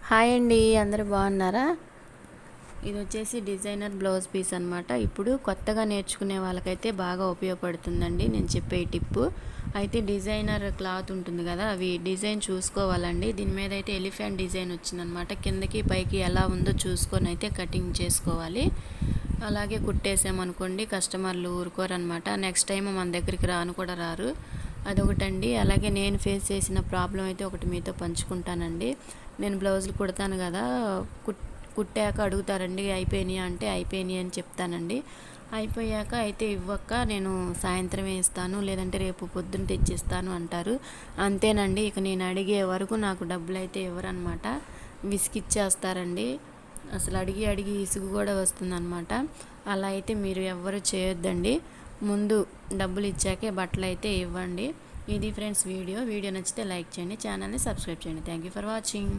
Hi అండి, అందరూ బాగున్నారా? ఇది వచ్చేసి డిజైనర్ బ్లౌజ్ పీస్ అనమాట. ఇప్పుడు కొత్తగా నేర్చుకునే వాళ్ళకైతే బాగా ఉపయోగపడుతుందండి నేను చెప్పే టిప్పు. అయితే డిజైనర్ క్లాత్ ఉంటుంది కదా, అవి డిజైన్ చూసుకోవాలండి. దీని మీద అయితే ఎలిఫెంట్ డిజైన్ వచ్చిందనమాట. కిందకి పైకి ఎలా ఉందో చూసుకొని అయితే కటింగ్ చేసుకోవాలి. అలాగే కుట్టేసామనుకోండి కస్టమర్లు ఊరుకోరనమాట. నెక్స్ట్ టైం మన దగ్గరికి రాను కూడా రారు. అదొకటండి. అలాగే నేను ఫేస్ చేసిన ప్రాబ్లం అయితే ఒకటి మీతో పంచుకుంటానండి. నేను బ్లౌజులు కుడతాను కదా, కుట్టాక అడుగుతారండి అయిపోయినాయి అంటే అయిపోయినాయి అని చెప్తానండి. అయిపోయాక అయితే ఇవ్వక నేను సాయంత్రమే ఇస్తాను, లేదంటే రేపు పొద్దున్న తెచ్చిస్తాను అంటారు. అంతేనండి, ఇక నేను అడిగే వరకు నాకు డబ్బులు అయితే ఇవ్వరనమాట. విసిగిచ్చేస్తారండి. అసలు అడిగి అడిగి ఇసుగు కూడా వస్తుందన్నమాట. అలా అయితే మీరు ఎవ్వరు చేయొద్దండి. ముందు డబ్బులు ఇచ్చాకే బట్టలు అయితే ఇవ్వండి. ఇది ఫ్రెండ్స్ వీడియో నచ్చితే లైక్ చేయండి, ఛానల్ని సబ్స్క్రైబ్ చేయండి. Thank you for watching.